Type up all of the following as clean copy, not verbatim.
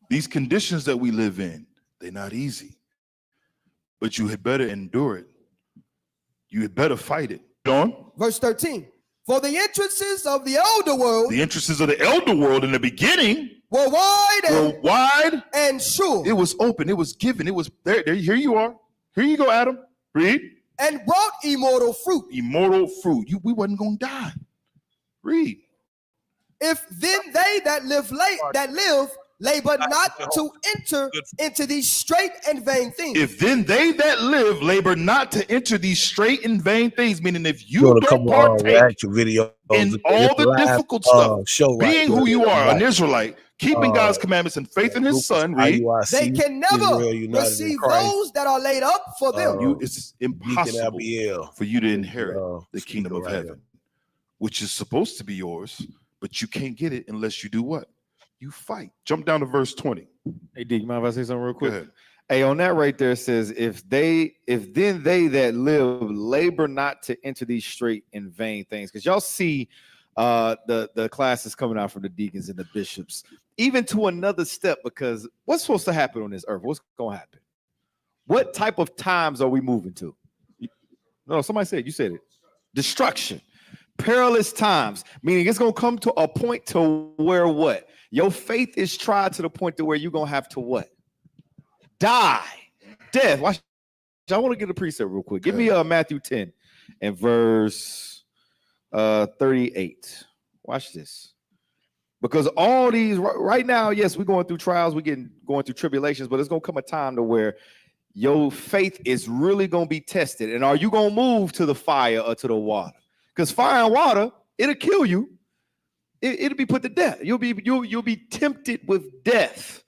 These conditions that we live in, they're not easy. But you had better endure it. You had better fight it. On. Verse 13. For the entrances of the elder world. The entrances of the elder world in the beginning were wide and sure. It was open. It was given. It was there. Here you are. Here you go, Adam. Read. And brought immortal fruit. Immortal fruit. We wasn't going to die. Read. If then they that live labor not to enter into these straight and vain things. If then they that live labor not to enter these straight and vain things, meaning if you don't partake video in all the difficult stuff, being who you are, an Israelite, keeping God's commandments and faith in his son, read, they can never receive those that are laid up for them. It's impossible for you to inherit the kingdom of heaven, which is supposed to be yours, but you can't get it unless you do what? You fight. Jump down to verse 20. Hey, D, you mind if I say something real quick? Go ahead. Hey, on that right there, it says, if then they that live labor not to enter these straight and vain things. Because y'all see the classes coming out from the deacons and the bishops, even to another step, because what's supposed to happen on this earth? What's going to happen? What type of times are we moving to? No, somebody said, you said it. Destruction. Perilous times, meaning it's going to come to a point to where what? Your faith is tried to the point to where you're going to have to what? Die. Death. Watch. I want to get a precept real quick. Give me Matthew 10 and verse 38. Watch this. Because all these, right now, yes, we're going through trials, going through tribulations, but it's going to come a time to where your faith is really going to be tested. And are you going to move to the fire or to the water? Because fire and water, it'll kill you. It'll be put to death. You'll be tempted with death.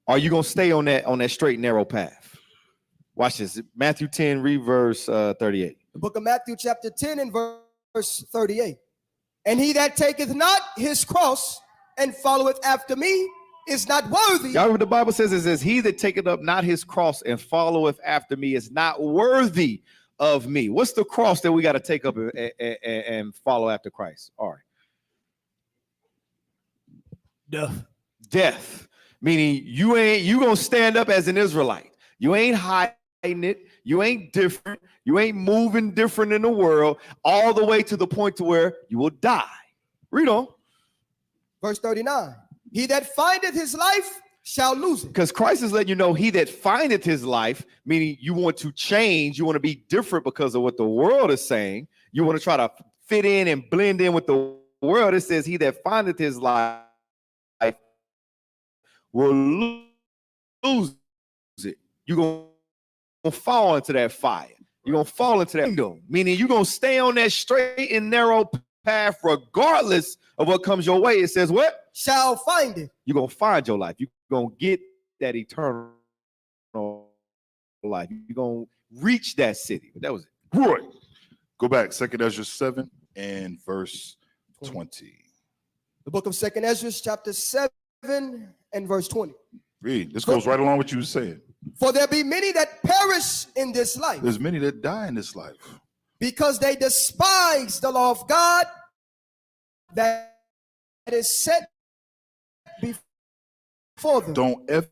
Are you gonna stay on that straight and narrow path? Watch this. Matthew 10, read verse 38. The book of Matthew, chapter 10, and verse 38. And he that taketh not his cross and followeth after me is not worthy. Y'all what the Bible says? It says, he that taketh up not his cross and followeth after me is not worthy of me. What's the cross that we got to take up and follow after Christ? All right. Death. Meaning you gonna stand up as an Israelite. You ain't hiding it. You ain't different. You ain't moving different in the world, all the way to the point to where you will die. Read on. Verse 39. He that findeth his life shall lose it. Because Christ is letting you know, he that findeth his life, meaning you want to change, you want to be different because of what the world is saying. You want to try to fit in and blend in with the world. It says, he that findeth his life will lose it. You're going to fall into that fire. You're going to fall into that kingdom, meaning you're going to stay on that straight and narrow path regardless of what comes your way. It says what? Shall find it. You're going to find your life. You're going to get that eternal life. You're going to reach that city. But that was it. Right. Go back. 2nd Ezra 7 and verse 20. The book of 2nd Ezra, chapter 7 and verse 20. Read. This goes right along with what you were saying. For there be many that perish in this life. There's many that die in this life. Because they despise the law of God that is set before them. Don't ever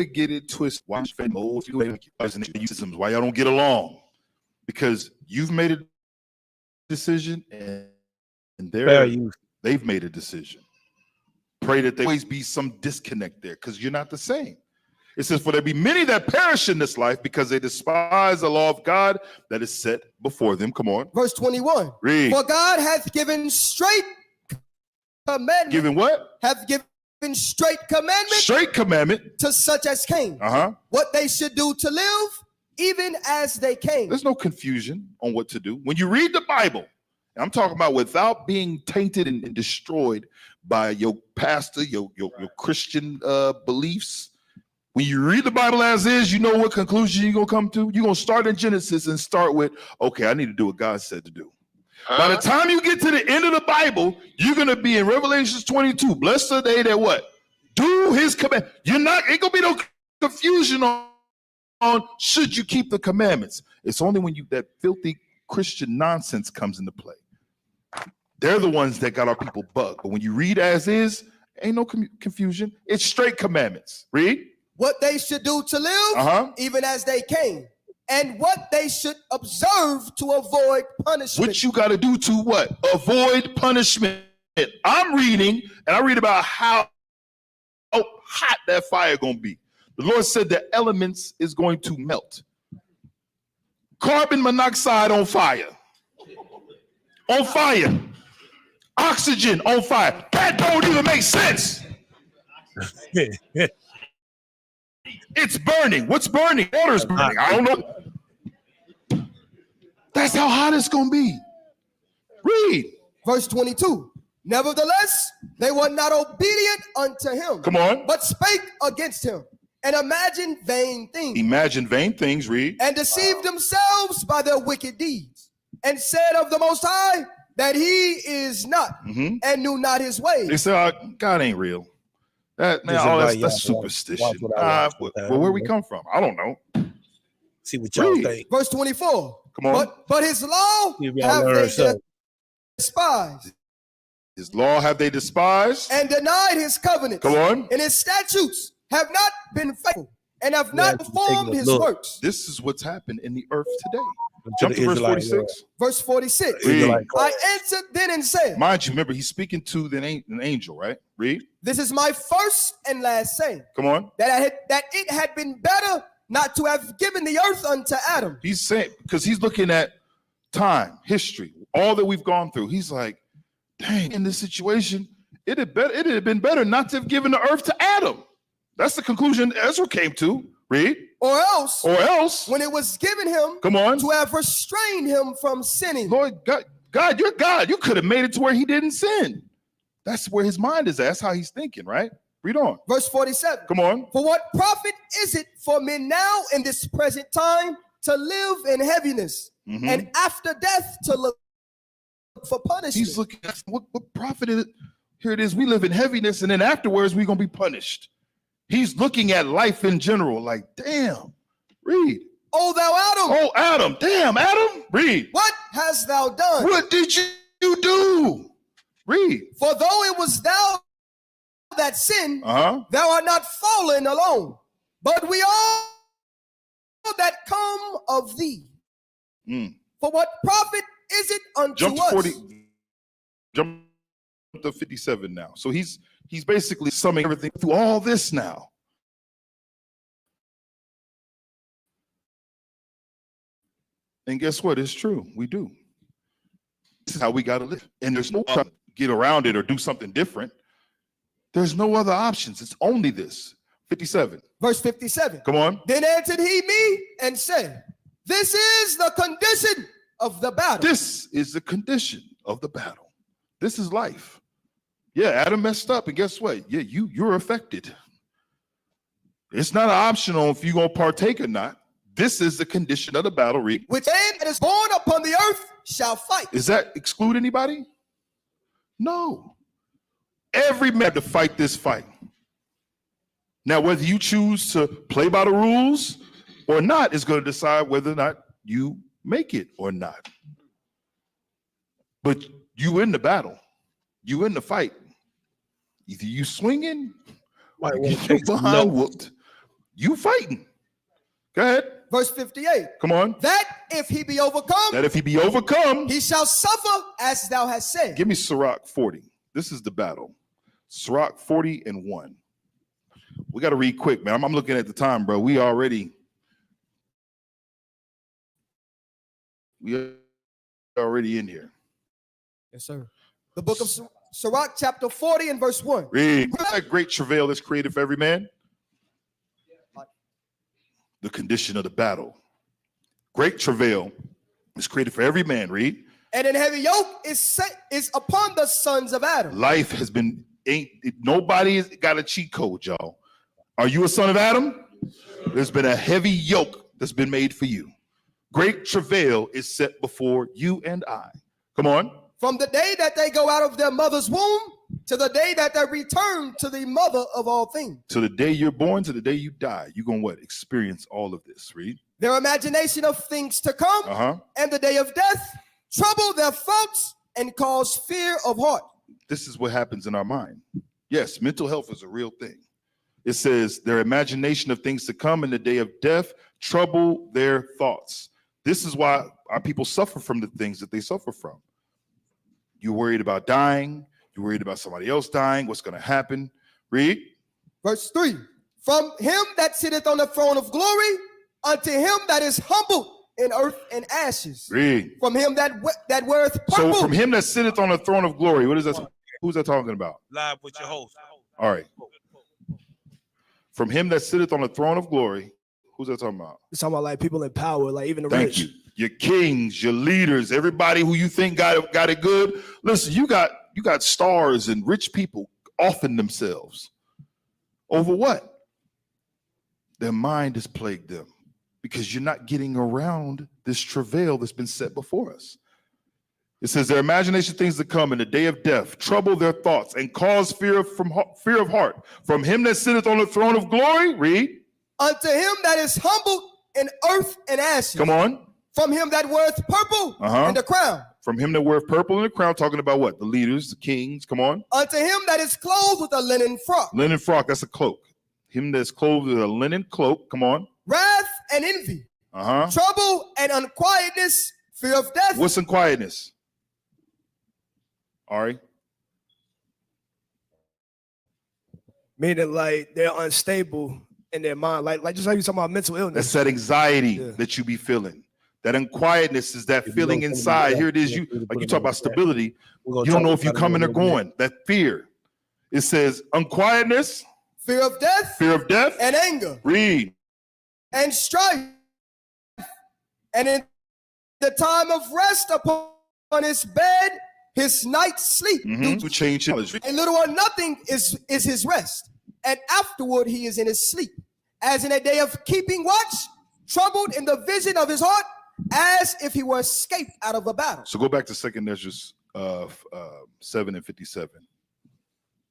get it twisted. Why y'all don't get along? Because you've made a decision and they've made a decision. Pray that there always be some disconnect there because you're not the same. It says, for there be many that perish in this life because they despise the law of God that is set before them. Come on. Verse 21. Read. For God hath given straight commandment. Given what? Hath given straight commandment. Straight commandment. To such as came. What they should do to live, even as they came. There's no confusion on what to do. When you read the Bible, I'm talking about without being tainted and destroyed by your pastor, your Christian beliefs. When you read the Bible as is, you know what conclusion you're going to come to. You're going to start in Genesis and start with, okay, I need to do what God said to do. By the time you get to the end of the Bible, you're going to be in Revelation 22. Blessed are they that what? Do his command. Ain't going to be no confusion on should you keep the commandments. It's only when that filthy Christian nonsense comes into play. They're the ones that got our people bugged. But when you read as is Ain't no confusion. It's straight commandments. Read. What they should do to live, Uh-huh. even as they came, and what they should observe to avoid punishment. What you got to do to what? Avoid punishment. I'm reading, and I read about how hot that fire going to be. The Lord said the elements is going to melt. Carbon monoxide on fire. On fire. Oxygen on fire. That don't even make sense. It's burning. What's burning? Water's burning. I don't know. That's how hot it's going to be. Read. Verse 22. Nevertheless, they were not obedient unto him, Come on. but spake against him, and imagined vain things, Imagine vain things. Read. and deceived themselves by their wicked deeds, and said of the Most High that he is not, Mhm. and knew not his ways. They say, God ain't real. That man, Listen, all buddy, that's y'all, superstition. watch what I watch with that. Where we come from? I don't know. See what y'all Read. think. Verse 24. Come on. But his law See if y'all have learn they something. despised, His law have they despised? and denied his covenants. Come on. And his statutes have not been faithful, and have not Yeah, performed take a his look. works. This is what's happened in the earth today. To Jump the to verse Israelite 46. Verse 46. Read. Israelite I answered then and said, Mind you, remember, he's speaking to an angel, right? Read. this is my first and last saying, Come on. that it had been better not to have given the earth unto Adam. He's saying, because he's looking at time, history, all that we've gone through. He's like, dang, in this situation, it had been better not to have given the earth to Adam. That's the conclusion Ezra came to. Read. Or else, Or else, when it was given him come on. to have restrained him from sinning. Lord God, you're God. You could have made it to where he didn't sin. That's where his mind is at. That's how he's thinking, right? Read on. Verse 47. Come on. For what profit is it for men now in this present time to live in heaviness, Mhm. and after death to look for punishment? He's looking at what profit is it? Here it is. We live in heaviness, and then afterwards we're gonna be punished. He's looking at life in general, like, damn. Read. O thou Adam, Oh, Adam. Damn, Adam. Read. what hast thou done? What did you do? Read. For though it was thou that sinned, Uh-huh. thou art not fallen alone, but we all that come of thee. Mm. For what profit is it unto Jump to us? 40. Jump to 57 now. So he's basically summing everything through all this now. And guess what? It's true. We do. This is how we got to live. And there's no trying to get around it or do something different. There's no other options. It's only this. 57. Verse 57. Come on. Then answered he me and said, this is the condition of the battle. This is the condition of the battle. This is life. Yeah, Adam messed up, and guess what? Yeah, you're affected. It's not optional if you're gonna partake or not. This is the condition of the battle. Read. Which man that is born upon the earth shall fight. Does that exclude anybody? No. Every man to fight this fight. Now, whether you choose to play by the rules or not is going to decide whether or not you make it or not. But you in the battle. You in the fight. Either you swinging, Might or wanna you get your take some behind notes. whooped. You fighting. Go ahead. Verse 58. Come on. That if he be overcome, That if he be overcome, he shall suffer as thou hast said. give me Sirach 40. This is the battle. Sirach 40:1. We got to read quick, man. I'm looking at the time, bro. We already in here. Yes, sir. The book of Sirach, chapter 40 and verse 1. Read. That great travail is created for every man. The condition of the battle. Great travail is created for every man. Read. And an heavy yoke is upon the sons of Adam. Life has been, nobody has got a cheat code, y'all. Are you a son of Adam? There's been a heavy yoke that's been made for you. Great travail is set before you and I. Come on. From the day that they go out of their mother's womb to the day that they return to the mother of all things. To the day you're born, to the day you die, you're going to what? Experience all of this. Read. Their imagination of things to come Uh-huh. and the day of death trouble their thoughts and cause fear of heart. This is what happens in our mind. Yes, mental health is a real thing. It says their imagination of things to come in the day of death trouble their thoughts. This is why our people suffer from the things that they suffer from. You're worried about dying. You're worried about somebody else dying. What's going to happen? Read. Verse 3. From him that sitteth on the throne of glory unto him that is humbled in earth and ashes. Read. From him that weareth purple. So from him that sitteth on the throne of glory, what is that? Who's that talking about? Live with your host. All right. From him that sitteth on the throne of glory, who's that talking about? It's talking about like people in power, like even the Thank rich. you. Your kings, your leaders, everybody who you think got it good. Listen, you got stars and rich people offing themselves. Over what? Their mind has plagued them because you're not getting around this travail that's been set before us. It says their imagination things to come in the day of death, trouble their thoughts and cause fear of heart. From him that sitteth on the throne of glory, read. Unto him that is humbled in earth and ashes. Come on. From him that weareth purple and the crown. From him that weareth purple and the crown, talking about what? The leaders, the kings, come on. Unto him that is clothed with a linen frock. Linen frock, that's a cloak. Him that's clothed with a linen cloak, come on. Wrath and envy. Trouble and unquietness, fear of death. What's unquietness? Ari? Meaning like they're unstable in their mind, like just like you talking about mental illness. That's that anxiety that you be feeling. That unquietness is that feeling inside. Here it is. You talk about stability. You don't know if you're coming or going. That fear. It says unquietness, fear of death, and anger. Read. And strife. And in the time of rest upon his bed, his night's sleep. To change knowledge. A little or nothing is his rest. And afterward he is in his sleep. As in a day of keeping watch, troubled in the vision of his heart, as if he were escaped out of a battle. So go back to 2 Ezra 7 and 57.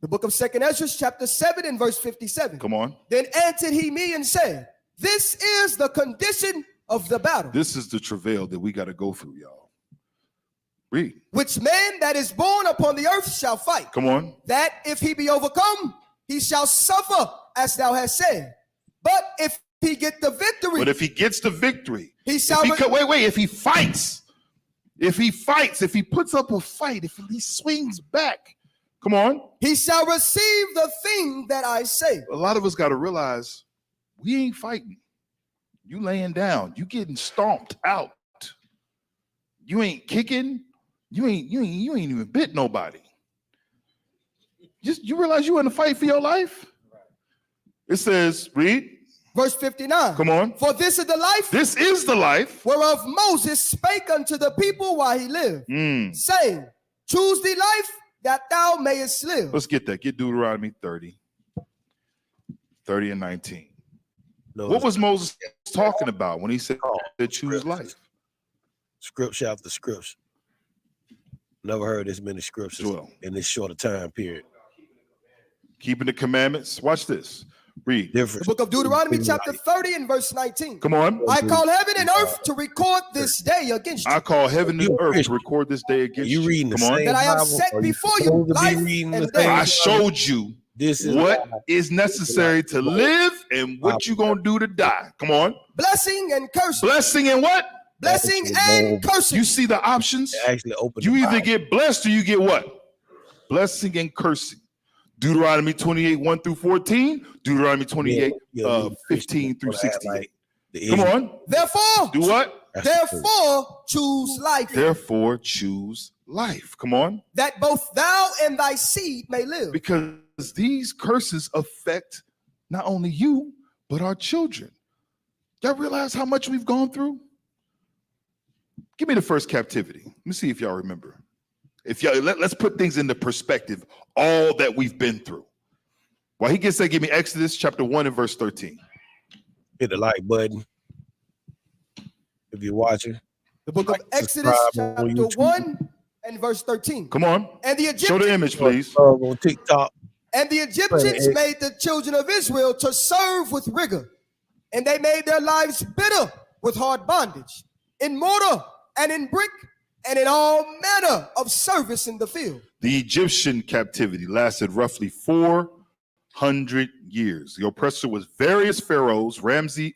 The book of 2 Ezra, chapter 7 and verse 57. Come on. Then answered he me and said, this is the condition of the battle. This is the travail that we got to go through, y'all. Read. Which man that is born upon the earth shall fight. Come on. That if he be overcome, he shall suffer, as thou hast said. But if he get the victory. But if he gets the victory, he shall. If he fights, if he puts up a fight, if he swings back, come on. He shall receive the thing that I say. A lot of us got to realize we ain't fighting. You laying down. You getting stomped out. You ain't kicking. You ain't even bit nobody. You realize you in a fight for your life? It says, read. Verse 59. Come on. For this is the life. This is the life. Whereof Moses spake unto the people while he lived, saying, choose thee life that thou mayest live. Let's get that. Get Deuteronomy 30 and 19. No, what was Moses talking about when he said to choose life? Scripture after scripture. Never heard this many scriptures in this shorter time period. Keeping the commandments. Watch this. Read. The book of Deuteronomy chapter 30 and verse 19. Come on. I call heaven and earth to record this day against you. I call heaven and earth to record this day against you. Reading Come on. That I have set before you life and death. I showed you what is necessary to live and what you gonna do to die. Come on. Blessing and cursing. Blessing and what? Blessing and cursing. You see the options? Actually open. You either get blessed or you get what? Blessing and cursing. Deuteronomy 28, 1 through 14. Deuteronomy 28, 15 through 68. Come on. Therefore. Do what? Therefore choose life. Therefore choose life. Come on. That both thou and thy seed may live. Because these curses affect not only you, but our children. Y'all realize how much we've gone through? Give me the first captivity. Let me see if y'all remember. If y'all let's put things into perspective, all that we've been through. While he gets that, give me Exodus chapter 1 and verse 13. Hit the like button if you're watching. The book of Exodus chapter 1 and verse 13. Come on. And the Egyptians, show the image, please. On TikTok. And the Egyptians made the children of Israel to serve with rigor, and they made their lives bitter with hard bondage, in mortar and in brick and in all manner of service in the field. The Egyptian captivity lasted roughly 400 years. The oppressor was various pharaohs. Ramses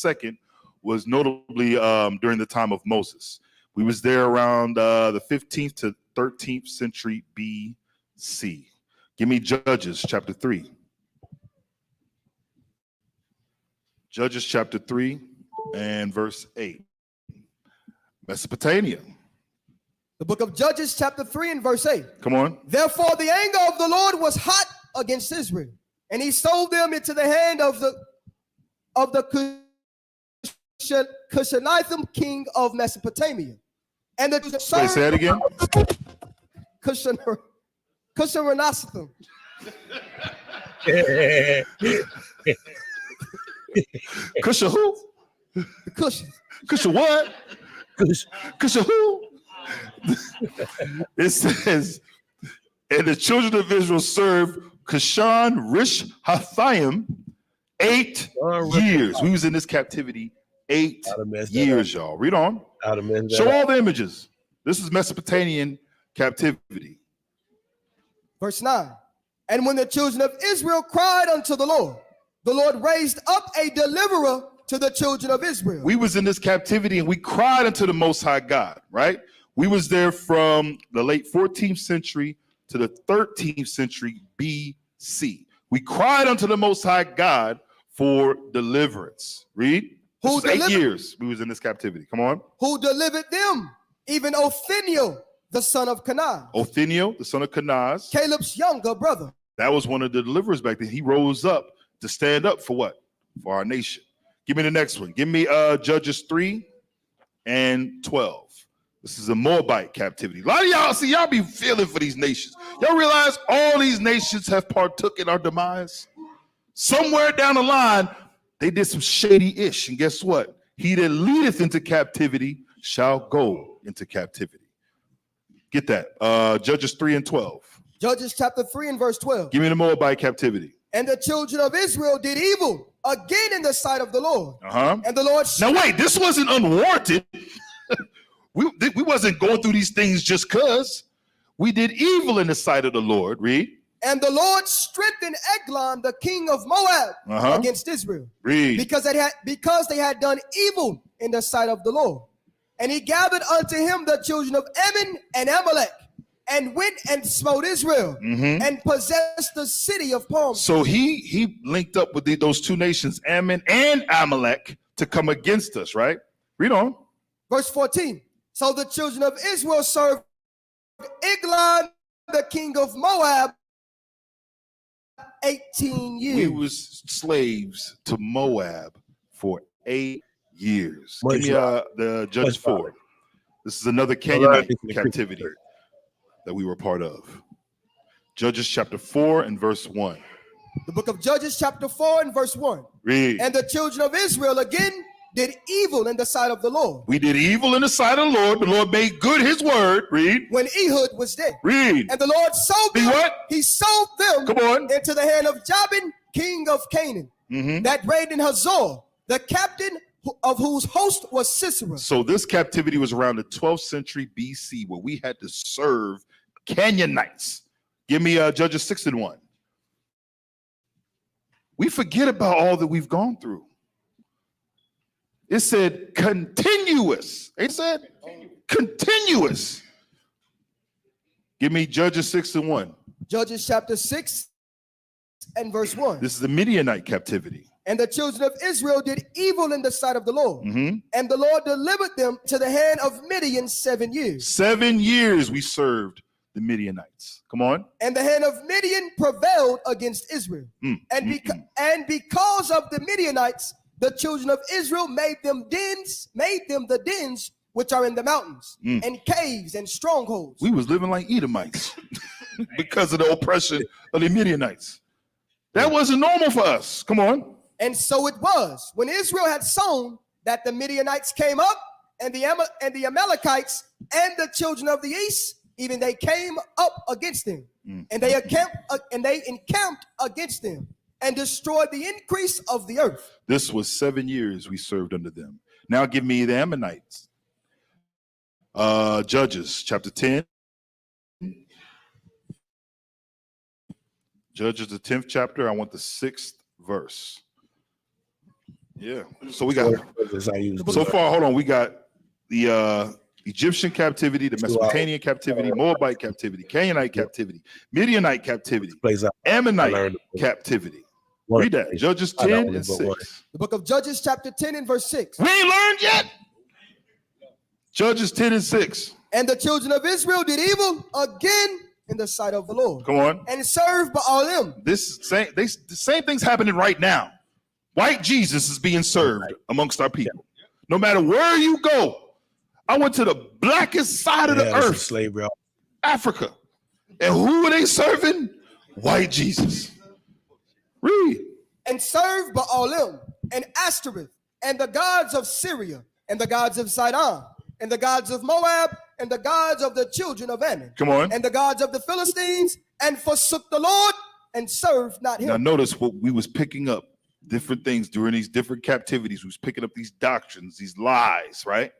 II was notably during the time of Moses. We was there around the 15th to 13th century BC. Give me Judges chapter 3. Judges chapter 3 and verse 8. Mesopotamia. The book of Judges chapter 3 and verse 8. Come on. Therefore the anger of the Lord was hot against Israel, and he sold them into the hand of the Cushanithim king of Mesopotamia. And the Wait, say that again. Cushanithim. Cusha who? The Cushans. Cusha what? Cusha who? It says, and the children of Israel served Cushan Rishathaim 8 years. We was in this captivity 8 years, y'all. Read on. Show all the images. This is Mesopotamian captivity. Verse 9. And when the children of Israel cried unto the Lord raised up a deliverer to the children of Israel. We was in this captivity and we cried unto the Most High God, right? We was there from the late 14th century to the 13th century BC. We cried unto the Most High God for deliverance. Read. This is 8 years we was in this captivity. Come on. Who delivered them? Even Othniel, the son of Kenaz. Othniel, the son of Kenaz. Caleb's younger brother. That was one of the deliverers back then. He rose up to stand up for what? For our nation. Give me the next one. Give me Judges 3 and 12. This is a Moabite captivity. A lot of y'all, see, y'all be feeling for these nations. Y'all realize all these nations have partook in our demise? Somewhere down the line, they did some shady-ish. And guess what? He that leadeth into captivity shall go into captivity. Get that. Judges 3 and 12. Judges chapter 3 and verse 12. Give me the Moabite captivity. And the children of Israel did evil again in the sight of the Lord. And the Lord. Now wait, this wasn't unwarranted. we wasn't going through these things just because. We did evil in the sight of the Lord. Read. And the Lord strengthened Eglon, the king of Moab, against Israel. Read. Because they had done evil in the sight of the Lord. And he gathered unto him the children of Ammon and Amalek, and went and smote Israel, and possessed the city of palm. So he linked up with those two nations, Ammon and Amalek, to come against us, right? Read on. Verse 14. So the children of Israel served Eglon, the king of Moab, 18 years. We was slaves to Moab for 8 years. Give me the Judges 4. This is another Canaanite captivity that we were part of. Judges chapter 4 and verse 1. The book of Judges chapter 4 and verse 1. Read. And the children of Israel again did evil in the sight of the Lord. We did evil in the sight of the Lord. The Lord made good his word. Read. When Ehud was dead. Read. And the Lord sold them. What? He sold them into the hand of Jabin, king of Canaan, that reigned in Hazor, the captain of whose host was Sisera. So this captivity was around the 12th century BC, where we had to serve Canaanites. Give me Judges 6 and 1. We forget about all that we've gone through. It said continuous. It said continuous. Give me Judges 6 and 1. Judges chapter 6 and verse 1. This is the Midianite captivity. And the children of Israel did evil in the sight of the Lord. And the Lord delivered them to the hand of Midian 7 years. 7 years we served the Midianites. Come on. And the hand of Midian prevailed against Israel. And because of the Midianites, the children of Israel made them the dens which are in the mountains, and caves and strongholds. We was living like Edomites because of the oppression of the Midianites. That wasn't normal for us. Come on. And so it was when Israel had sown that the Midianites came up, and the Amalekites and the children of the east, even they came up against them, and they encamped against them and destroyed the increase of the earth. This was 7 years we served under them. Now give me the Ammonites. Judges chapter 10. Judges, the 10th chapter. I want the 6th verse. Yeah. So we got, so far, hold on. We got the Egyptian captivity, the Mesopotamian captivity, Moabite captivity, Canaanite captivity, Midianite captivity, Ammonite captivity. Read that. Judges 10 and 6. The book of Judges chapter 10 and verse 6. We ain't learned yet. Judges 10 and 6. And the children of Israel did evil again in the sight of the Lord. Come on. And served Baalim. The same thing's happening right now. White Jesus is being served amongst our people. No matter where you go. I went to the blackest side of the earth, slavery, Africa. And who are they serving? White Jesus. Read. And served Baalim and Ashtoreth and the gods of Syria and the gods of Sidon and the gods of Moab and the gods of the children of Ammon. Come on. And the gods of the Philistines, and forsook the Lord and served not him. Now notice what we was picking up, different things during these different captivities. We was picking up these doctrines, these lies, right?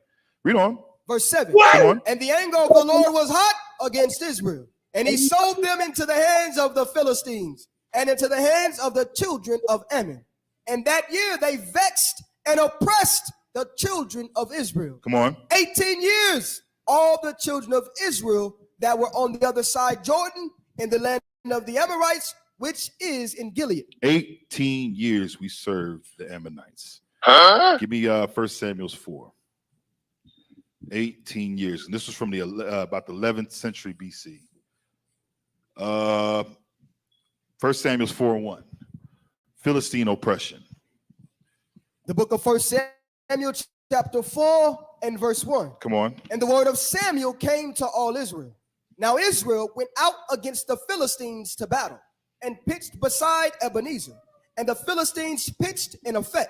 Read on. Verse 7. Come on. And the anger of the Lord was hot against Israel, and he sold them into the hands of the Philistines and into the hands of the children of Ammon. And that year they vexed and oppressed the children of Israel. Come on. 18 years, all the children of Israel that were on the other side Jordan in the land of the Amorites, which is in Gilead. 18 years we served the Ammonites. Give me 1 Samuel 4. 18 years. And this was from the about the 11th century BC. 1 Samuel 4:1. Philistine oppression. The book of 1 Samuel chapter 4 and verse 1. Come on. And the word of Samuel came to all Israel. Now Israel went out against the Philistines to battle and pitched beside Ebenezer. And the Philistines pitched in Aphek.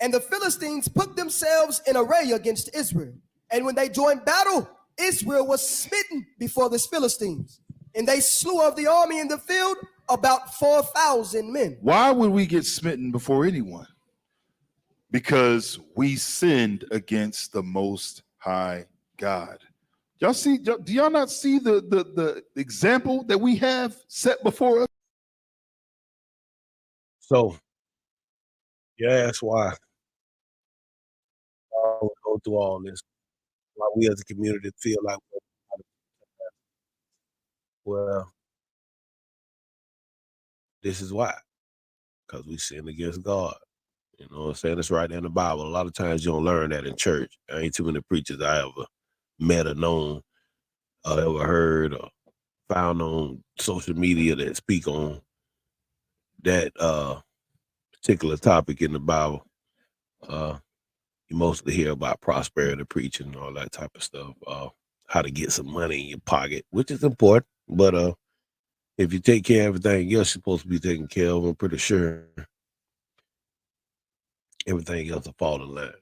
And the Philistines put themselves in array against Israel. And when they joined battle, Israel was smitten before the Philistines. And they slew of the army in the field about 4,000 men. Why would we get smitten before anyone? Because we sinned against the Most High God. Y'all see? Do y'all not see the example that we have set before us? So, yeah, that's why I would go through all this. Why we as a community feel like, well, this is why. Because we sin against God. You know what I'm saying? It's right there in the Bible. A lot of times you don't learn that in church. There ain't too many preachers I ever met or known or ever heard or found on social media that speak on that particular topic in the Bible. You mostly hear about prosperity preaching and all that type of stuff. How to get some money in your pocket, which is important. But if you take care of everything else you're supposed to be taken care of, I'm pretty sure everything else will fall in line.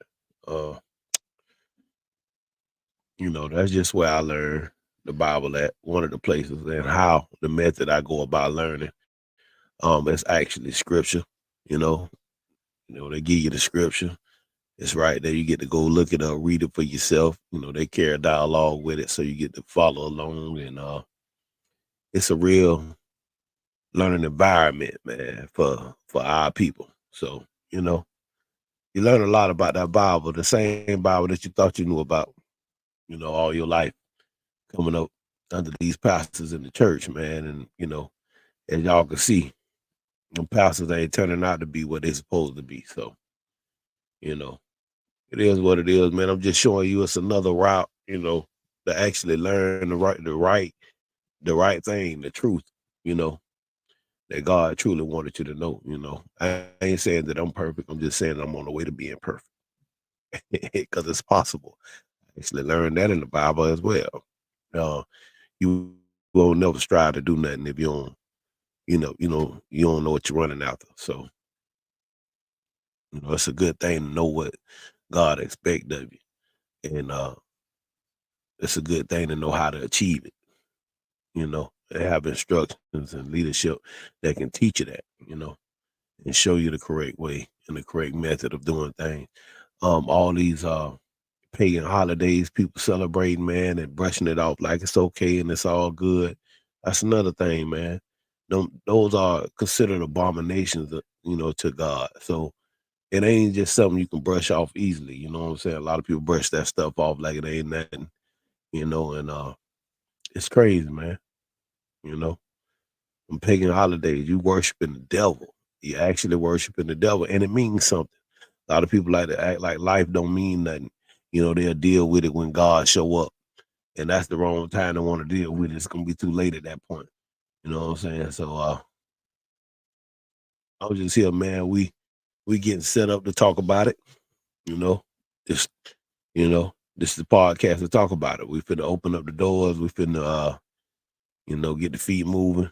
You know, that's just where I learned the Bible at, one of the places, and how the method I go about learning. It's actually scripture, you know, they give you the scripture. It's right there. You get to go look it up, read it for yourself. You know, they carry a dialogue with it, so you get to follow along. And it's a real learning environment, man, for our people. So, you know, you learn a lot about that Bible, the same Bible that you thought you knew about, you know, all your life, coming up under these pastors in the church, man. And, you know, as y'all can see, the pastors ain't turning out to be what they're supposed to be. So, you know, it is what it is, man. I'm just showing you it's another route, you know, to actually learn the right thing, the truth, you know, that God truly wanted you to know. You know, I ain't saying that I'm perfect. I'm just saying I'm on the way to being perfect, because it's possible. I actually learned that in the Bible as well. You won't never strive to do nothing if you don't, you don't know what you're running after. So, you know, it's a good thing to know what God expects of you. And it's a good thing to know how to achieve it. You know, they have instructions and leadership that can teach you that, you know, and show you the correct way and the correct method of doing things. All these pagan holidays, people celebrating, man, and brushing it off like it's okay and it's all good. That's another thing, man. Those are considered abominations, to God. So it ain't just something you can brush off easily. You know what I'm saying? A lot of people brush that stuff off like it ain't nothing, and it's crazy, man. On pagan holidays, you worshiping the devil. You actually worshiping the devil, and it means something. A lot of people like to act like life don't mean nothing. They'll deal with it when God show up, and that's the wrong time to want to deal with it. It's gonna be too late at that point. You know what I'm saying? So I was just here, man. We getting set up to talk about it. Just this is the podcast to talk about it. We finna open up the doors. We finna get the feet moving.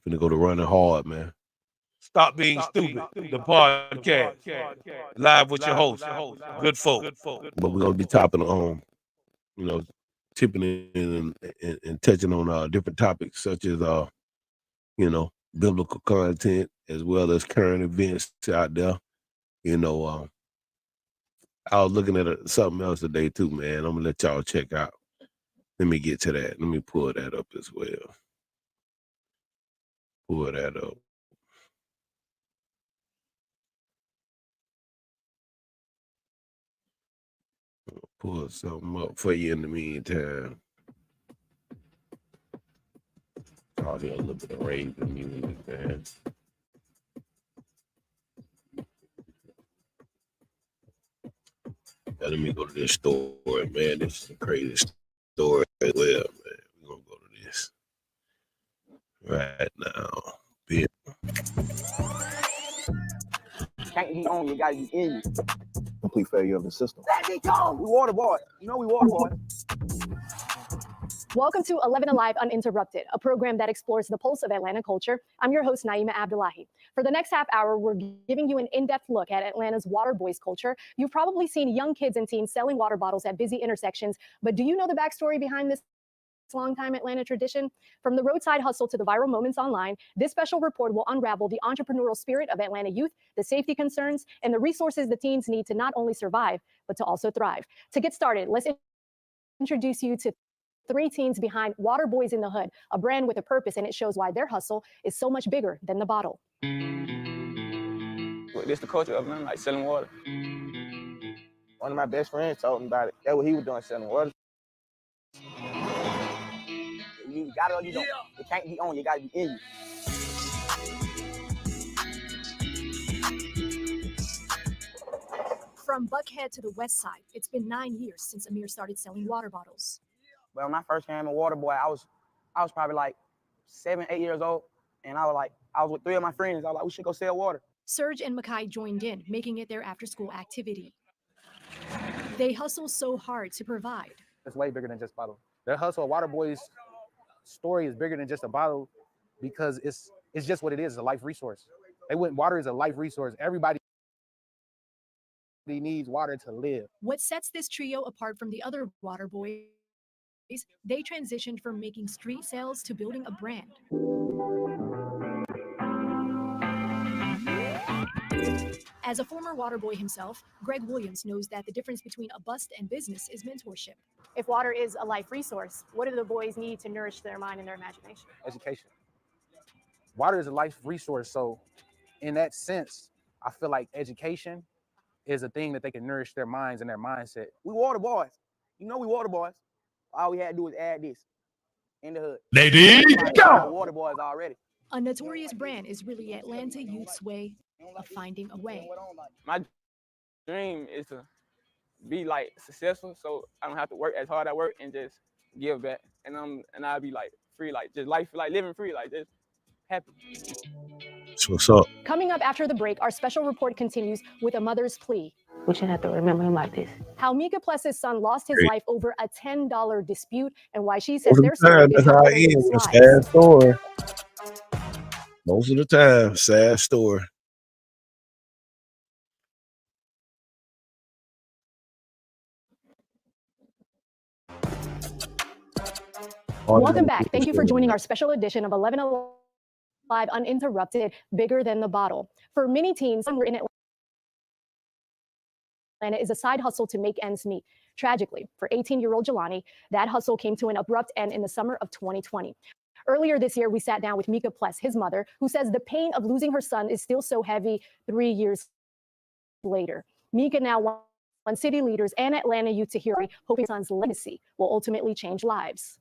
We finna go to running hard, man. Stop being stupid. The podcast live with your host, good folk. But we're gonna be topping on, tipping in and touching on different topics such as biblical content as well as current events out there. I was looking at something else today too, man. I'm gonna let y'all check out. Let me get to that. Let me pull that up as well. Pull that up. Pull something up for you in the meantime. I'll hear a little bit of raving music, man. Now, let me go to this story, man. This is a crazy story as well, man. We're gonna go to this right now. Can't be on you, gotta be in you. Complete failure of the system. Let me go! We water boy. We water boy. Welcome to 11 Alive Uninterrupted, a program that explores the pulse of Atlanta culture. I'm your host, Naima Abdullahi. For the next half hour, we're giving you an in-depth look at Atlanta's water boys culture. You've probably seen young kids and teens selling water bottles at busy intersections, but do you know the backstory behind this long-time Atlanta tradition? From the roadside hustle to the viral moments online, this special report will unravel the entrepreneurial spirit of Atlanta youth, the safety concerns, and the resources the teens need to not only survive, but to also thrive. To get started, let's introduce you to 3 teens behind Water Boys in the Hood, a brand with a purpose, and it shows why their hustle is so much bigger than the bottle. This the culture of them, like selling water. One of my best friends told me about it. That's what he was doing, selling water. You got it or you don't. It can't be on, you gotta be in you. From Buckhead to the west side, it's been 9 years since Amir started selling water bottles. Well, when I first came a water boy, I was probably like 7, 8 years old, and I was with 3 of my friends. I was like, we should go sell water. Surge and Makai joined in, making it their after-school activity. They hustle so hard to provide. It's way bigger than just bottle. Their hustle, Water Boys story is bigger than just a bottle because it's just what it is, a life resource. Water is a life resource. Everybody needs water to live. What sets this trio apart from the other Water Boys, they transitioned from making street sales to building a brand. As a former water boy himself, Greg Williams knows that the difference between a bust and business is mentorship. If water is a life resource, what do the boys need to nourish their mind and their imagination? Education. Water is a life resource. So in that sense, I feel like education is a thing that they can nourish their minds and their mindset. We water boys. We water boys. All we had to do was add this in the hood. They did. Water boys already. A notorious brand is really Atlanta youth's way of finding a way. My dream is to be like successful, so I don't have to work as hard at work and just give back. And I'll be like free, like just life, like living free, like just happy. That's what's up. Coming up after the break, our special report continues with a mother's plea. We shouldn't have to remember him like this. How Mika Pless's son lost his life over a $10 dispute, and why she says Most of their the story time, is that's how harder it than is. his It's a life. sad story. Most of the time, sad story. Welcome back. Thank you for joining our special edition of 11 Alive Uninterrupted, Bigger Than the Bottle. For many teens, some were in Atlanta is a side hustle to make ends meet. Tragically, for 18-year-old Jelani, that hustle came to an abrupt end in the summer of 2020. Earlier this year, we sat down with Mika Pless, his mother, who says the pain of losing her son is still so heavy 3 years later. Mika now wants city leaders and Atlanta youth to hear, hoping her son's legacy will ultimately change lives.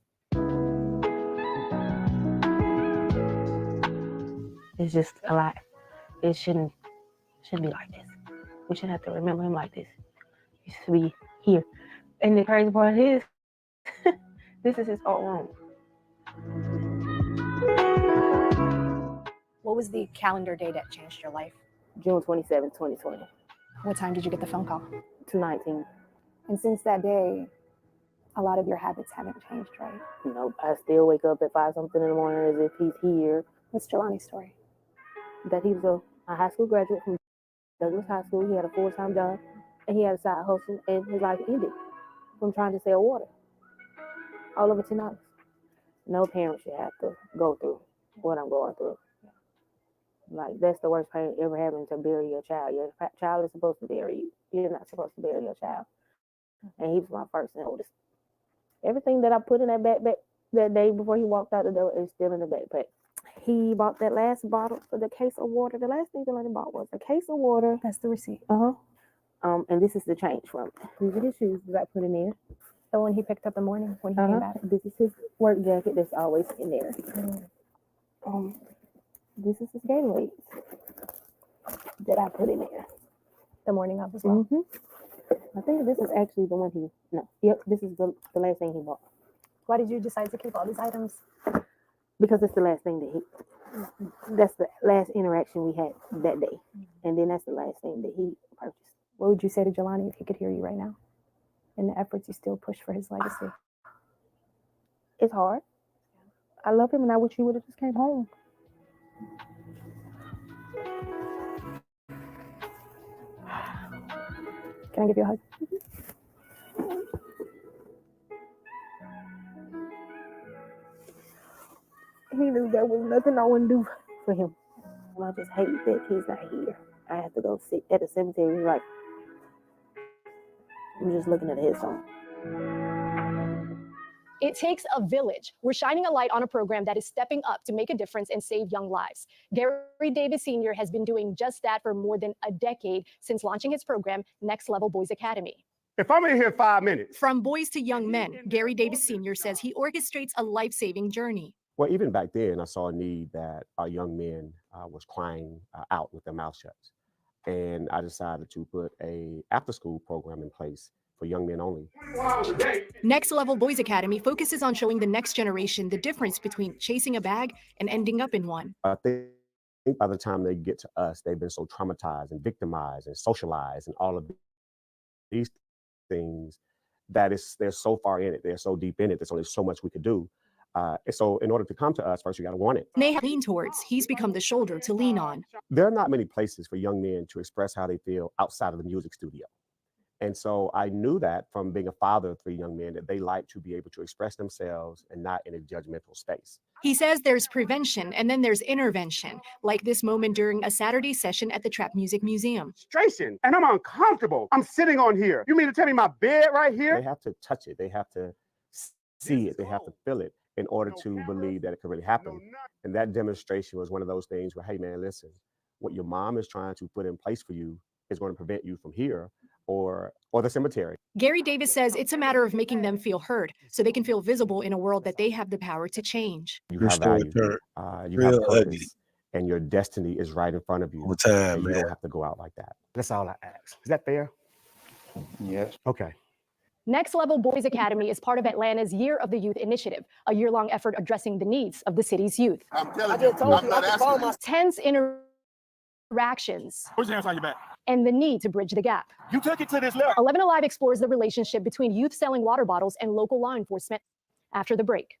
It's just a lot. It shouldn't be like this. We shouldn't have to remember him like this. He should be here. And the crazy part is, this is his old room. What was the calendar day that changed your life? June 27, 2020, What time did you get the phone call? 2:19. And since that day, a lot of your habits haven't changed, right? You know, I still wake up at 5 something in the morning as if he's here. What's Jelani's story? That he was a high school graduate from Douglas High School. He had a full-time job and he had a side hustle, and his life ended from trying to sell water. All over $10. No parent should have to go through what I'm going through. Like, that's the worst pain ever having to bury your child. Your child is supposed to bury you. You're not supposed to bury your child. And he was my first and oldest. Everything that I put in that backpack that day before he walked out the door is still in the backpack. He bought that last bottle for the case of water. The last thing Jelani bought was a case of water. That's the receipt. And this is the change from it. These are the shoes that I put in there. The one he picked up in the morning when he came back. This is his work jacket that's always in there. This is his Gatorade that I put in there. The morning of as well. I think this is actually the one this is the last thing he bought. Why did you decide to keep all these items? Because it's the last thing that's the last interaction we had that day. And then that's the last thing that he purchased. What would you say to Jelani if he could hear you right now? In the efforts you still push for his legacy? It's hard. I love him and I wish he would have just came home. Can I give you a hug? He knew there was nothing I wouldn't do for him. And I just hate that he's not here. I have to go sit at the cemetery. Like, I'm just looking at his headstone. It takes a village. We're shining a light on a program that is stepping up to make a difference and save young lives. Gary Davis Sr. has been doing just that for more than a decade since launching his program, Next Level Boys Academy. If I'm in here 5 minutes. From boys to young men, Gary Davis Sr. says he orchestrates a life-saving journey. Well, even back then, I saw a need that our young men was crying out with their mouth shut. And I decided to put a after-school program in place for young men only. Next Level Boys Academy focuses on showing the next generation the difference between chasing a bag and ending up in one. I think by the time they get to us, they've been so traumatized and victimized and socialized and all of these things that they're so far in it, they're so deep in it, there's only so much we could do. And so in order to come to us, first you got to want it. They have lean towards. He's become the shoulder to lean on. There are not many places for young men to express how they feel outside of the music studio. And so I knew that from being a father of 3 young men, that they like to be able to express themselves and not in a judgmental space. He says there's prevention and then there's intervention, like this moment during a Saturday session at the Trap Music Museum. Frustration, and I'm uncomfortable. I'm sitting on here. You mean to tell me my bed right here? They have to touch it. They have to see it. They have to feel it in order to believe that it could really happen. And that demonstration was one of those things where, hey man, listen, what your mom is trying to put in place for you is going to prevent you from here or the cemetery. Gary Davis says it's a matter of making them feel heard so they can feel visible in a world that they have the power to change. You have value, you have purpose, and your destiny is right in front of you. All the time, and you man. don't have to go out like that. That's all I ask. Is that fair? Yes. Okay. Next Level Boys Academy is part of Atlanta's Year of the Youth initiative, a year-long effort addressing the needs of the city's youth. I'm telling you, I'm not asking you. Tense interactions. Put your hands on your back. And the need to bridge the gap. You took it to this level. 11 Alive explores the relationship between youth selling water bottles and local law enforcement after the break.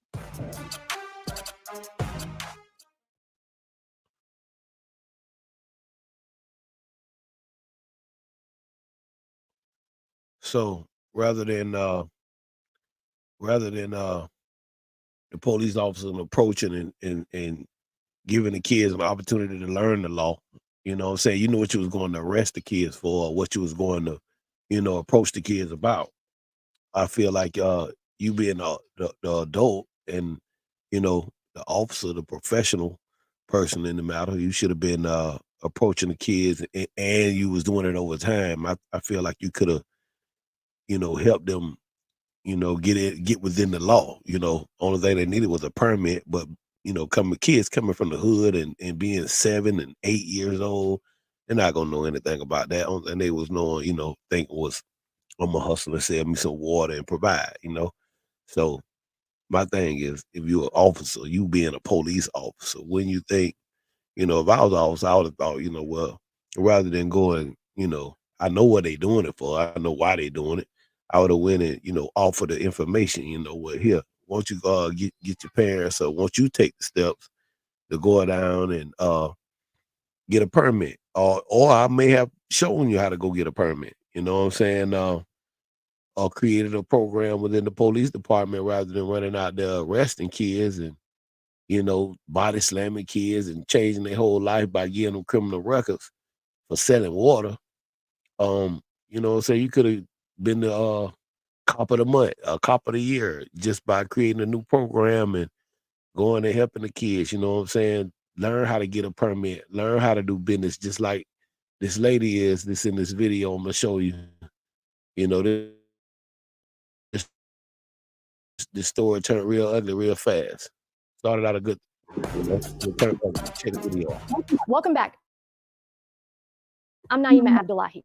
So rather than the police officer approaching and giving the kids an opportunity to learn the law, you know what I'm saying? You knew what you was going to arrest the kids for, or what you was going to approach the kids about. I feel like you being the adult and the officer, the professional person in the matter, you should have been approaching the kids, and you was doing it over time. I feel like you could have helped them get within the law. Only thing they needed was a permit, but kids coming from the hood and being 7 and 8 years old, they're not gonna know anything about that. Only thing they was knowing, thinking was, I'm a hustler, sell me some water and provide. So my thing is, if you're an officer, you being a police officer, when you think, if I was an officer, I would have thought, well, rather than going, I know what they doing it for, I know why they doing it, I would have went and, offer the information, well, here, won't you get your parents, or won't you take the steps to go down and get a permit, or I may have shown you how to go get a permit. You know what I'm saying? Or created a program within the police department rather than running out there arresting kids and body slamming kids and changing their whole life by giving them criminal records for selling water. So you could have been the cop of the month, a cop of the year, just by creating a new program and going and helping the kids. You know what I'm saying? Learn how to get a permit, learn how to do business, just like this lady this in this video I'm gonna show you. This story turned real ugly real fast. Started out a good, it turned ugly. Check the video. Welcome back. I'm Naima Abdullahi.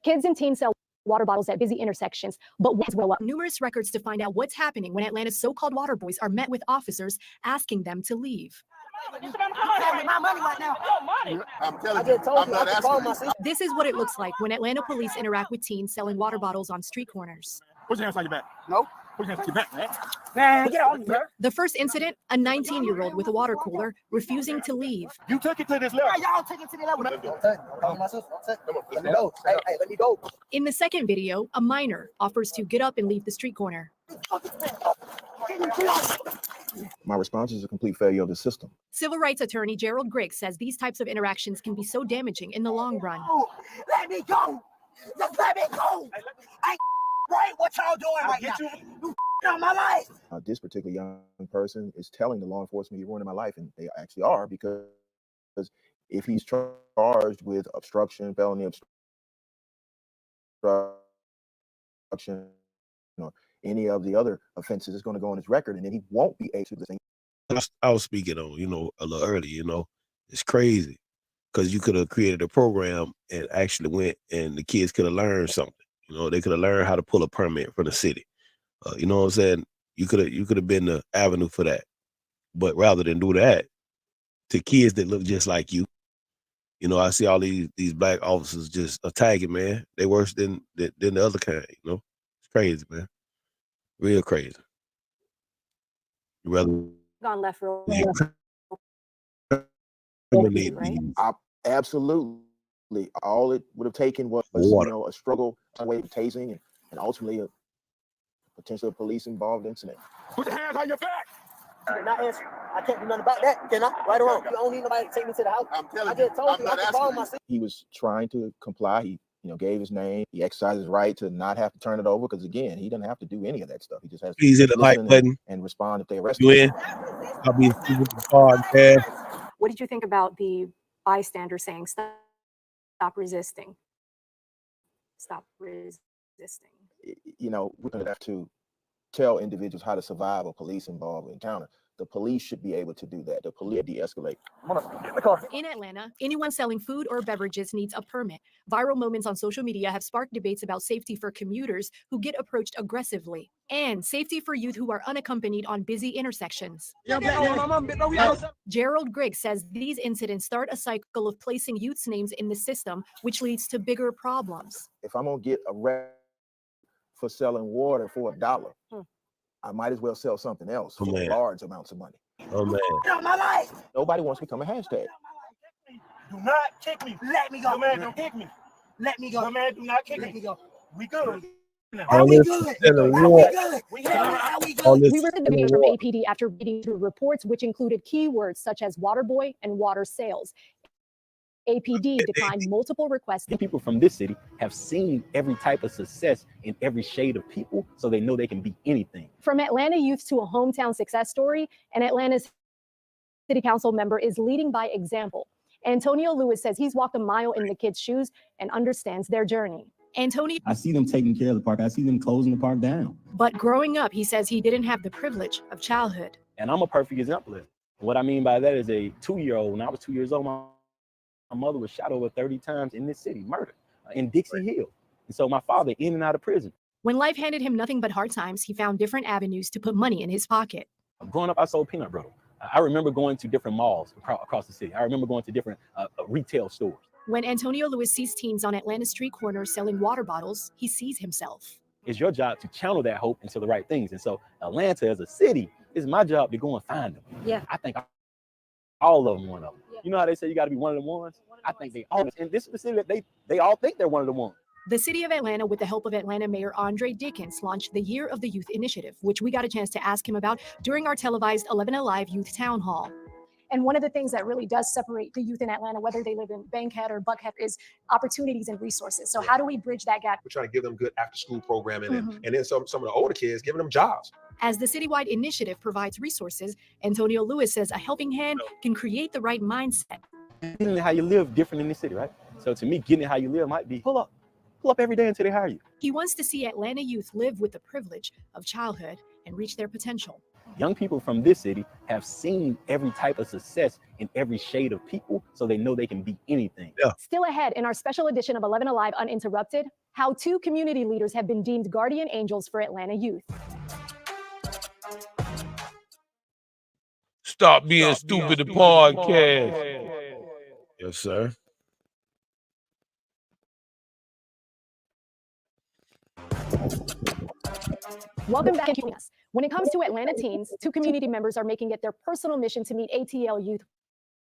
Kids and teens sell water bottles at busy intersections, but as well numerous records to find out what's happening when Atlanta's so-called water boys are met with officers asking them to leave. This is what it looks like when Atlanta police interact with teens selling water bottles on street corners. Put your hands on your back. No. Put your hands on your back, man. Man, get on me, The first incident, a 19-year-old with a water cooler refusing to leave. You took it to this level. Y'all take it to the level. Let me go. In the second video, a minor offers to get up and leave the street corner. My response is a complete failure of the system. Civil rights attorney Gerald Griggs says these types of interactions can be so damaging in the long run. Let me go. Just let me go. I right what y'all doing right now. You on my life. This particular young person is telling the law enforcement you're ruining my life, and they actually are, because if he's charged with obstruction, felony obstruction, or any of the other offenses, it's going to go on his record, and then he won't be able to do the thing. I was speaking on, a little earlier, it's crazy because you could have created a program and actually went and the kids could have learned something. They could have learned how to pull a permit from the city. You know what I'm saying? You could have been the avenue for that. But rather than do that, to kids that look just like you, I see all these black officers just attacking, man. They worse than the other kind, It's crazy, man. Real crazy. You rather Gone left real Absolutely. All it would have taken was a struggle, a way of tasing, and ultimately a potential police involved incident. Put your hands on your back. Not answer. I can't do nothing about that, can I? Right or wrong? You don't need nobody to take me to the house. I'm telling I just told you I can follow my. He was trying to comply. He gave his name. He exercised his right to not have to turn it over, because again, he doesn't have to do any of that stuff. He just has to please hit the like button and respond if they arrest you him. I'll be with the podcast. What did you think about the bystander saying, stop resisting? Stop resisting. We're going to have to tell individuals how to survive a police-involved encounter. The police should be able to do that. The police de-escalate. In Atlanta, anyone selling food or beverages needs a permit. Viral moments on social media have sparked debates about safety for commuters who get approached aggressively, and safety for youth who are unaccompanied on busy intersections. Gerald Griggs says these incidents start a cycle of placing youth's names in the system, which leads to bigger problems. If I'm going to get arrested for selling water for $1, I might as well sell something else for large amounts of money. Oh, man. Nobody wants to become a hashtag. Do not kick me. Let me go. No, man, don't kick me. Let me go. No, man, do not kick me. Let me go. We good. We were debating from APD after reading through reports which included keywords such as water boy and water sales. APD declined multiple requests. People from this city have seen every type of success in every shade of people, so they know they can be anything. From Atlanta youth to a hometown success story, an Atlanta's city council member is leading by example. Antonio Lewis says he's walked a mile in the kids' shoes and understands their journey. Antonio, I see them taking care of the park. I see them closing the park down. but growing up, he says he didn't have the privilege of childhood. And I'm a perfect example of it. What I mean by that is a 2-year-old. When I was 2 years old, my mother was shot over 30 times in this city, murdered in Dixie Hill. And so my father in and out of prison. When life handed him nothing but hard times, he found different avenues to put money in his pocket. Growing up, I sold peanut butter. I remember going to different malls across the city. I remember going to different retail stores. When Antonio Lewis sees teens on Atlanta street corners selling water bottles, he sees himself. It's your job to channel that hope into the right things. And so Atlanta as a city, it's my job to go and find them. Yeah. I think all of them one of them. You know how they say you got to be one of the ones? I think they all, and this is the city that they all think they're one of the ones. The city of Atlanta, with the help of Atlanta Mayor Andre Dickens, launched the Year of the Youth Initiative, which we got a chance to ask him about during our televised 11 Alive Youth Town Hall. And one of the things that really does separate the youth in Atlanta, whether they live in Bankhead or Buckhead, is opportunities and resources. So how do we bridge that gap? We're trying to give them good after-school programming, and then some of the older kids, giving them jobs. As the citywide initiative provides resources, Antonio Lewis says a helping hand can create the right mindset. Getting how you live different in this city, right? So to me, getting how you live might be pull up every day until they hire you. He wants to see Atlanta youth live with the privilege of childhood and reach their potential. Young people from this city have seen every type of success in every shade of people, so they know they can be anything. Yeah. Still ahead in our special edition of 11 Alive Uninterrupted, how 2 community leaders have been deemed guardian angels for Atlanta youth. Stop being stupid, the podcast. Yes, sir. Welcome back and joining us. When it comes to Atlanta teens, 2 community members are making it their personal mission to meet ATL youth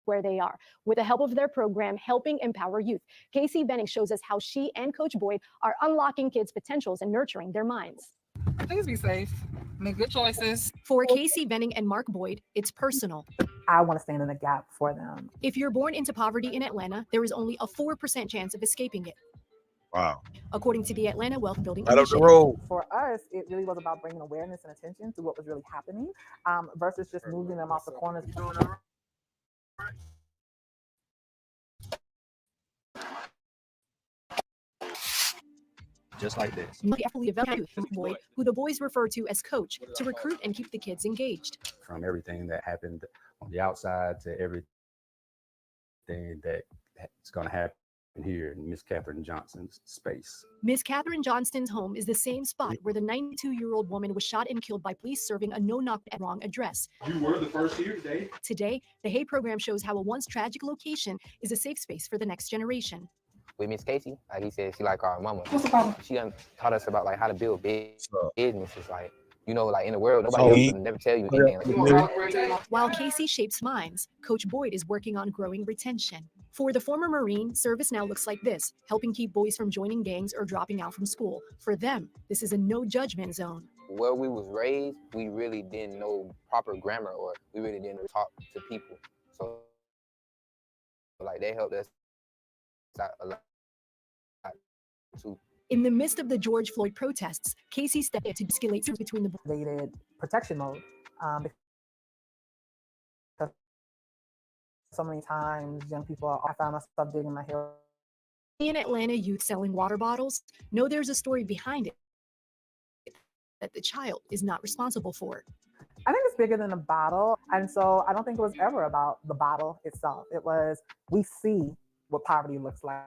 where they are, with the help of their program, Helping Empower Youth. Casey Benning shows us how she and Coach Boyd are unlocking kids' potentials and nurturing their minds. Please be safe. Make good choices. For Casey Benning and Mark Boyd, it's personal. I want to stand in the gap for them. If you're born into poverty in Atlanta, there is only a 4% chance of escaping it, Wow. according to the Atlanta Wealth Building Out of the Initiative. road. For us, it really was about bringing awareness and attention to what was really happening versus just moving them off the corners. Just like this. Carefully developed youth, Boyd, who the boys refer to as Coach, to recruit and keep the kids engaged. From everything that happened on the outside to everything that's going to happen here in Miss Catherine Johnston's space. Miss Catherine Johnston's home is the same spot where the 92-year-old woman was shot and killed by police serving a no-knock at wrong address. You were the first here today. Today, the Hay program shows how a once tragic location is a safe space for the next generation. With Miss Casey, like he said, she like our mama. What's the problem? She done taught us about like how to build big businesses. Like, you know, like in the world, nobody else will never tell you anything. Like, While Casey shapes minds, Coach Boyd is working on growing retention. For the former Marine, service now looks like this, helping keep boys from joining gangs or dropping out from school. For them, this is a no judgment zone. where we was raised, we really didn't know proper grammar, or we really didn't talk to people. So like they helped us out a lot too. In the midst of the George Floyd protests, Casey stepped in to escalate tensions between the activated protection mode. Because so many times young people, I found myself digging my heel. In Atlanta youth selling water bottles know there's a story behind it that the child is not responsible for. I think it's bigger than a bottle. And so I don't think it was ever about the bottle itself. It was, we see what poverty looks like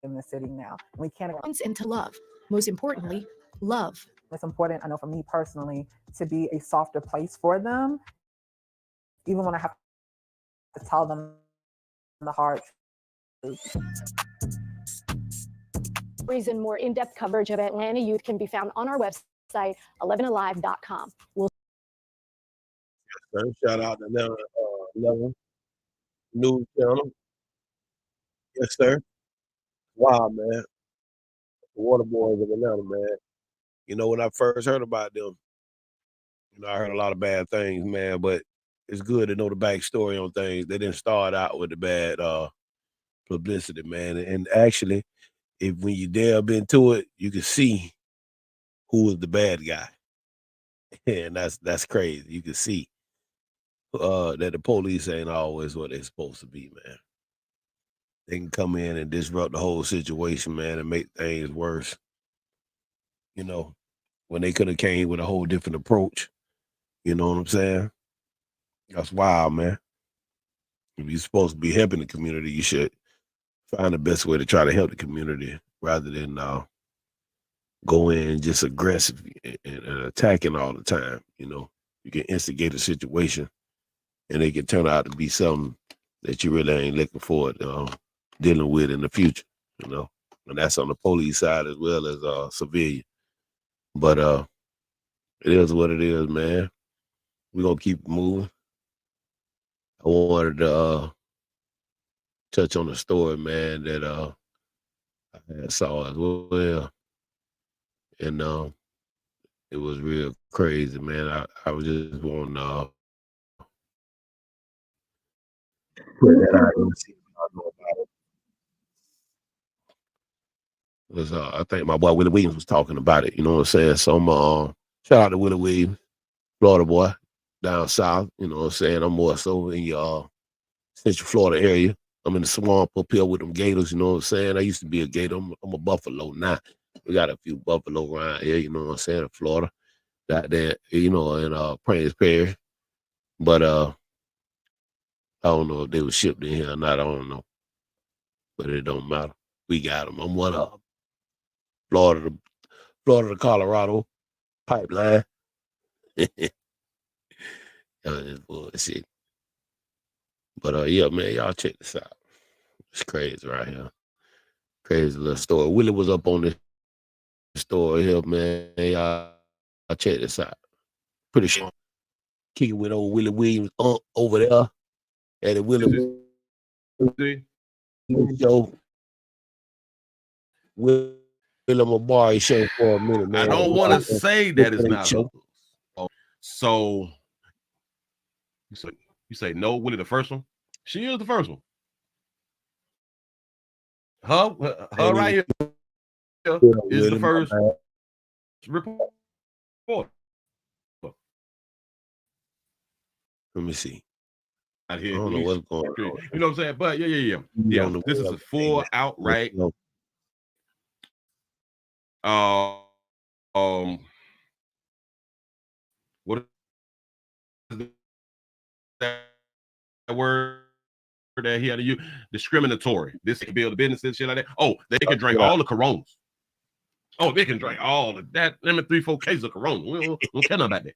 in the city now. We can't. And to love. Most importantly, love. It's important, I know for me personally, to be a softer place for them, even when I have to tell them the hard truth. And more in-depth coverage of Atlanta youth can be found on our website, 11alive.com. We'll Yes, sir. Shout out to 11 News Channel. Yes, sir. Wow, man. The Water Boys of Atlanta, man. You know, when I first heard about them, you know, I heard a lot of bad things, man, but it's good to know the backstory on things. They didn't start out with the bad publicity, man. And actually, when you delve into it, you can see who was the bad guy. And that's crazy. You can see that the police ain't always what they're supposed to be, man. They can come in and disrupt the whole situation, man, and make things worse. You know, when they could have came with a whole different approach. You know what I'm saying? That's wild, man. If you're supposed to be helping the community, you should find the best way to try to help the community rather than go in just aggressive and attacking all the time. You know, you can instigate a situation and it can turn out to be something that you really ain't looking forward dealing with in the future, you know, and that's on the police side as well as civilian. But it is what it is, man. We're gonna keep moving. I wanted to touch on the story, man, that I saw as well. And it was real crazy, man. I was just wanting to put that out and see what I know about it. Was I think my boy Willie Williams was talking about it, you know what I'm saying? So I'm shout out to Willie Williams, Florida boy, down south, you know what I'm saying? I'm more so in your Central Florida area. I'm in the swamp up here with them gators, you know what I'm saying? I used to be a gator. I'm a buffalo now. We got a few buffalo around here, you know what I'm saying, in Florida. Got that, you know, in Prince Parish. But I don't know if they were shipped in here or not, I don't know. But it don't matter. We got them. I'm one of them. Florida to Colorado pipeline. Bullshit. But yeah, man, y'all check this out. It's crazy right here. Crazy little story. Willie was up on this story here, man. Y'all check this out. Pretty sure kicking with old Willie Williams over there at the Willie show. William Amari show for a minute, man. I don't want to say that it's not. So you say no, Willie the first one? She is the first one. Her right here is the first report. Let me see. Out here, I don't know what's going on. You know what I'm saying? But yeah. This is a full outright. What is that word that he had to use? Discriminatory. This can build a business and shit like that. Oh, they can drink all the Coronas. Oh, they can drink all of that. Them 3-4 cases of Corona. We don't care nothing about that.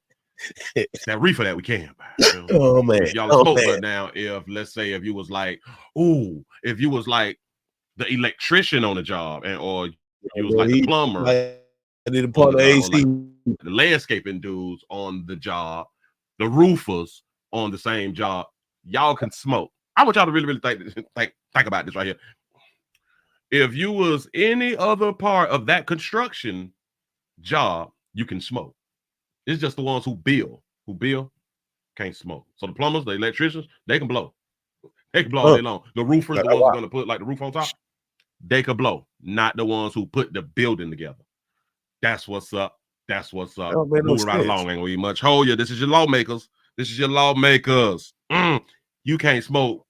It's that reefer that we can buy. You know? Oh man, y'all smoke. But now, if let's say if you was like, if you was like the electrician on the job, or you was like the plumber, I did a part of AC, like the landscaping dudes on the job, the roofers on the same job, y'all can smoke. I want y'all to really think about this right here. If you was any other part of that construction job, you can smoke. It's just the ones who bill can't smoke. So the plumbers, the electricians, they can blow. They can blow all day long. The roofers, the ones who are going to put like the roof on top, they could blow. Not the ones who put the building together. That's what's up. That's what's up. Oh, man, moving right along. Ain't gonna be much hold you. This is your lawmakers. You can't smoke